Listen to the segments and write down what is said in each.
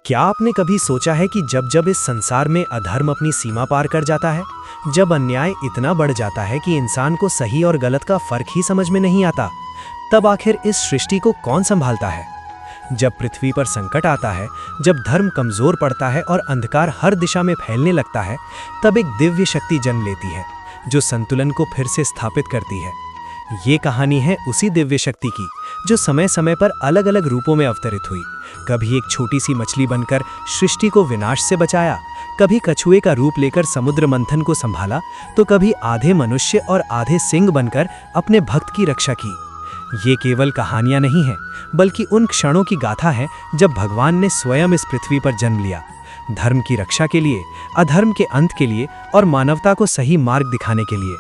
क्या आपने कभी सोचा है कि जब जब इस संसार में अधर्म अपनी सीमा पार कर जाता है, जब अन्याय इतना बढ़ जाता है कि इंसान को सही और गलत का फर्क ही समझ में नहीं आता, तब आखिर इस सृष्टि को कौन संभालता है? जब पृथ्वी पर संकट आता है, जब धर्म कमजोर पड़ता है और अंधकार हर दिशा में फैलने लगता है, तब एक दिव्य शक्ति जन्म लेती है जो संतुलन को फिर से स्थापित करती है। ये कहानी है उसी दिव्य शक्ति की जो समय समय पर अलग अलग रूपों में अवतरित हुई। कभी एक छोटी सी मछली बनकर सृष्टि को विनाश से बचाया, कभी कछुए का रूप लेकर समुद्र मंथन को संभाला, तो कभी आधे मनुष्य और आधे सिंह बनकर अपने भक्त की रक्षा की। ये केवल कहानियां नहीं हैं, बल्कि उन क्षणों की गाथा है जब भगवान ने स्वयं इस पृथ्वी पर जन्म लिया, धर्म की रक्षा के लिए, अधर्म के अंत के लिए और मानवता को सही मार्ग दिखाने के लिए।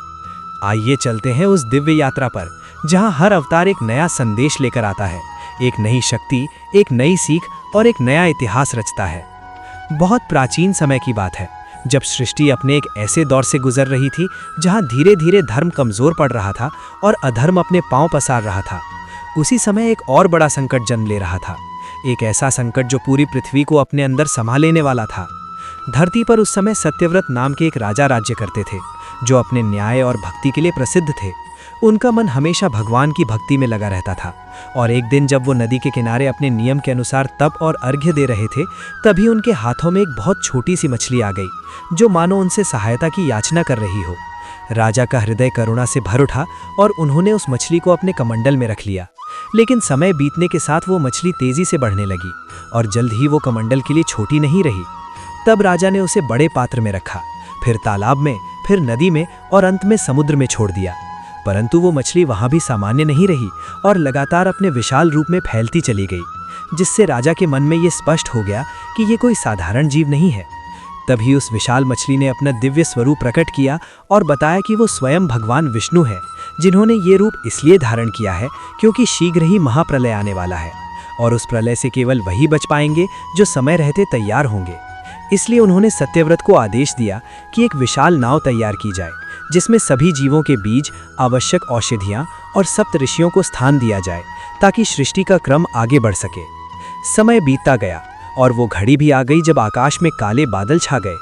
आइए चलते हैं उस दिव्य यात्रा पर, जहां हर अवतार एक नया संदेश लेकर आता है, एक नई शक्ति, एक नई सीख और एक नया इतिहास रचता है। बहुत प्राचीन समय की बात है, जब सृष्टि अपने एक ऐसे दौर से गुजर रही थी जहां धीरे धीरे धर्म कमजोर पड़ रहा था और अधर्म अपने पांव पसार रहा था। उसी समय एक और बड़ा संकट जन्म ले रहा था, एक ऐसा संकट जो पूरी पृथ्वी को अपने अंदर समा लेने वाला था। धरती पर उस समय सत्यव्रत नाम के एक राजा राज्य करते थे, जो अपने न्याय और भक्ति के लिए प्रसिद्ध थे। उनका मन हमेशा भगवान की भक्ति में लगा रहता था, और एक दिन जब वो नदी के किनारे अपने नियम के अनुसार तप और अर्घ्य दे रहे थे, तभी उनके हाथों में एक बहुत छोटी सी मछली आ गई, जो मानो उनसे सहायता की याचना कर रही हो। राजा का हृदय करुणा से भर उठा और उन्होंने उस मछली को अपने कमंडल में रख लिया। लेकिन समय बीतने के साथ वो मछली तेजी से बढ़ने लगी और जल्द ही वो कमंडल के लिए छोटी नहीं रही। तब राजा ने उसे बड़े पात्र में रखा, फिर तालाब में, फिर नदी में और अंत में समुद्र में छोड़ दिया। परंतु वो मछली वहां भी सामान्य नहीं रही और लगातार अपने विशाल रूप में फैलती चली गई, जिससे राजा के मन में ये स्पष्ट हो गया कि ये कोई साधारण जीव नहीं है। तभी उस विशाल मछली ने अपना दिव्य स्वरूप प्रकट किया और बताया कि वो स्वयं भगवान विष्णु है, जिन्होंने ये रूप इसलिए धारण किया है क्योंकि शीघ्र ही महाप्रलय आने वाला है, और उस प्रलय से केवल वही बच पाएंगे जो समय रहते तैयार होंगे। इसलिए उन्होंने सत्यव्रत को आदेश दिया कि एक विशाल नाव तैयार की जाए, जिसमें सभी जीवों के बीज, आवश्यक औषधियाँ और सप्त ऋषियों को स्थान दिया जाए, ताकि सृष्टि का क्रम आगे बढ़ सके। समय बीतता गया और वो घड़ी भी आ गई जब आकाश में काले बादल छा गए।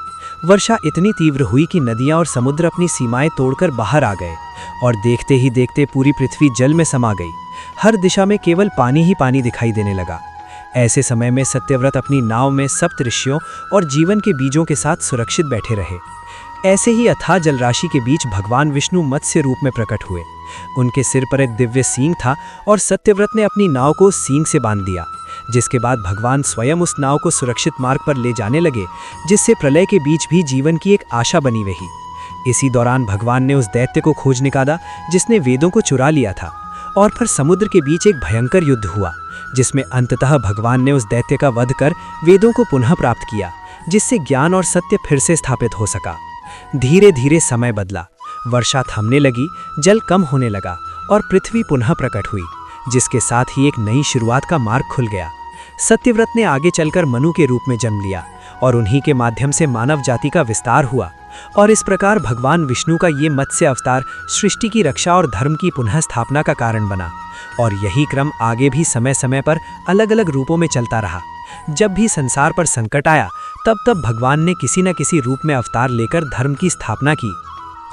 वर्षा इतनी तीव्र हुई कि नदियाँ और समुद्र अपनी सीमाएं तोड़कर बाहर आ गए, और देखते ही देखते पूरी पृथ्वी जल में समा गई। हर दिशा में केवल पानी ही पानी दिखाई देने लगा। ऐसे समय में सत्यव्रत अपनी नाव में सप्त ऋषियों और जीवन के बीजों के साथ सुरक्षित बैठे रहे। ऐसे ही अथाह जलराशि के बीच भगवान विष्णु मत्स्य रूप में प्रकट हुए। उनके सिर पर एक दिव्य सींग था और सत्यव्रत ने अपनी नाव को सींग से बांध दिया, जिसके बाद भगवान स्वयं उस नाव को सुरक्षित मार्ग पर ले जाने लगे, जिससे प्रलय के बीच भी जीवन की एक आशा बनी रही। इसी दौरान भगवान ने उस दैत्य को खोज निकाला जिसने वेदों को चुरा लिया था, और फिर समुद्र के बीच एक भयंकर युद्ध हुआ, जिसमें अंततः भगवान ने उस दैत्य का वध कर वेदों को पुनः प्राप्त किया, जिससे ज्ञान और सत्य फिर से स्थापित हो सका। धीरे धीरे समय बदला, वर्षा थमने लगी, जल कम होने लगा और पृथ्वी पुनः प्रकट हुई, जिसके साथ ही एक नई शुरुआत का मार्ग खुल गया। सत्यव्रत ने आगे चलकर मनु के रूप में जन्म लिया और उन्हीं के माध्यम से मानव जाति का विस्तार हुआ, और इस प्रकार भगवान विष्णु का ये मत्स्य अवतार सृष्टि की रक्षा और धर्म की पुनः स्थापना का कारण बना। और यही क्रम आगे भी समय समय पर अलग अलग रूपों में चलता रहा। जब भी संसार पर संकट आया, तब तब भगवान ने किसी न किसी रूप में अवतार लेकर धर्म की स्थापना की,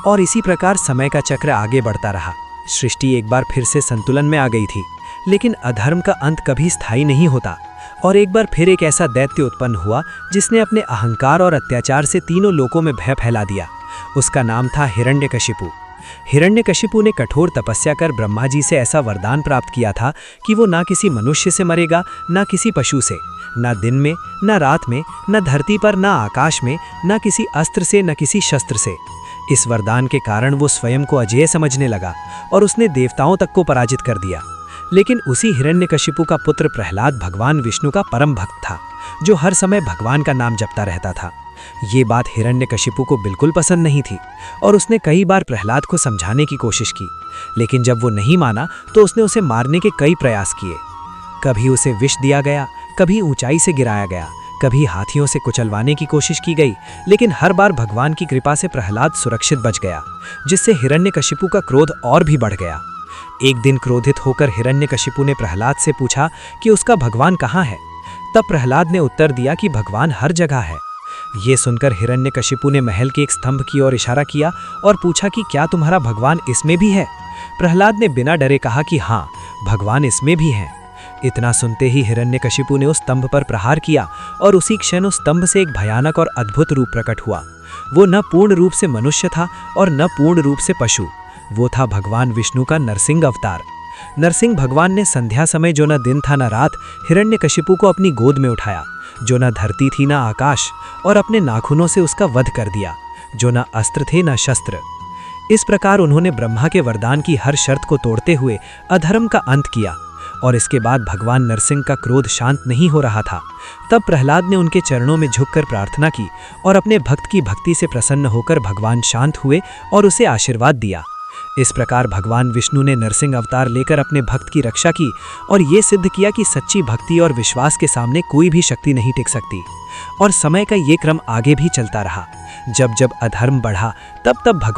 और इसी प्रकार समय का चक्र आगे बढ़ता रहा। सृष्टि एक बार फिर से संतुलन में आ गई थी, लेकिन अधर्म का अंत कभी स्थायी नहीं होता, और एक बार फिर एक ऐसा दैत्य उत्पन्न हुआ जिसने अपने अहंकार और अत्याचार से तीनों लोकों में भय फैला दिया। उसका नाम था हिरण्यकशिपु। हिरण्यकशिपु ने कठोर तपस्या कर ब्रह्मा जी से ऐसा वरदान प्राप्त किया था कि वो ना किसी मनुष्य से मरेगा, ना किसी पशु से, ना दिन में, ना रात में, ना धरती पर, ना आकाश में, ना किसी अस्त्र से, ना किसी शस्त्र से। इस वरदान के कारण वो स्वयं को अजेय समझने लगा और उसने देवताओं तक को पराजित कर दिया। लेकिन उसी हिरण्यकशिपु का पुत्र प्रहलाद भगवान विष्णु का परम भक्त था, जो हर समय भगवान का नाम जपता रहता था। ये बात हिरण्यकशिपु को बिल्कुल पसंद नहीं थी, और उसने कई बार प्रहलाद को समझाने की कोशिश की, लेकिन जब वो नहीं माना तो उसने उसे मारने के कई प्रयास किए। कभी उसे विष दिया गया, कभी ऊंचाई से गिराया गया, कभी हाथियों से कुचलवाने की कोशिश की गई, लेकिन हर बार भगवान की कृपा से प्रहलाद सुरक्षित बच गया, जिससे हिरण्यकशिपु का क्रोध और भी बढ़ गया। एक दिन क्रोधित होकर हिरण्यकशिपु ने प्रहलाद से पूछा कि उसका भगवान कहाँ है। तब प्रहलाद ने उत्तर दिया कि भगवान हर जगह है। ये सुनकर हिरण्यकशिपु ने महल के एक स्तंभ की ओर इशारा किया और पूछा कि क्या तुम्हारा भगवान इसमें भी है? प्रहलाद ने बिना डरे कहा कि हाँ, भगवान इसमें भी हैं। इतना सुनते ही हिरण्यकशिपु ने उस स्तंभ पर प्रहार किया और उसी क्षण उस स्तंभ से एक भयानक और अद्भुत रूप प्रकट हुआ। वो न पूर्ण रूप से मनुष्य था और न पूर्ण रूप से पशु। वो था भगवान विष्णु का नरसिंह अवतार। नरसिंह भगवान ने संध्या समय जो न दिन था न रात हिरण्यकशिपु को अपनी गोद में उठाया, जो न धरती थी न आकाश, और अपने नाखूनों से उसका वध कर दिया, जो न अस्त्र थे न शस्त्र। इस प्रकार उन्होंने ब्रह्मा के वरदान की हर शर्त को तोड़ते हुए अधर्म का अंत किया। और इसके बाद भगवान नरसिंह का क्रोध शांत नहीं हो रहा था। तब प्रहलाद ने उनके चरणों में झुककर प्रार्थना की और अपने भक्त की भक्ति से प्रसन्न होकर भगवान शांत हुए और उसे आशीर्वाद दिया। इस प्रकार भगवान विष्णु ने नरसिंह अवतार लेकर अपने भक्त की रक्षा की और ये सिद्ध किया कि सच्ची भक्ति और विश्वास के सामने कोई भी शक्ति नहीं टिक सकती। और समय का ये क्रम आगे भी चलता रहा। जब जब अधर्म बढ़ा तब तब भगवान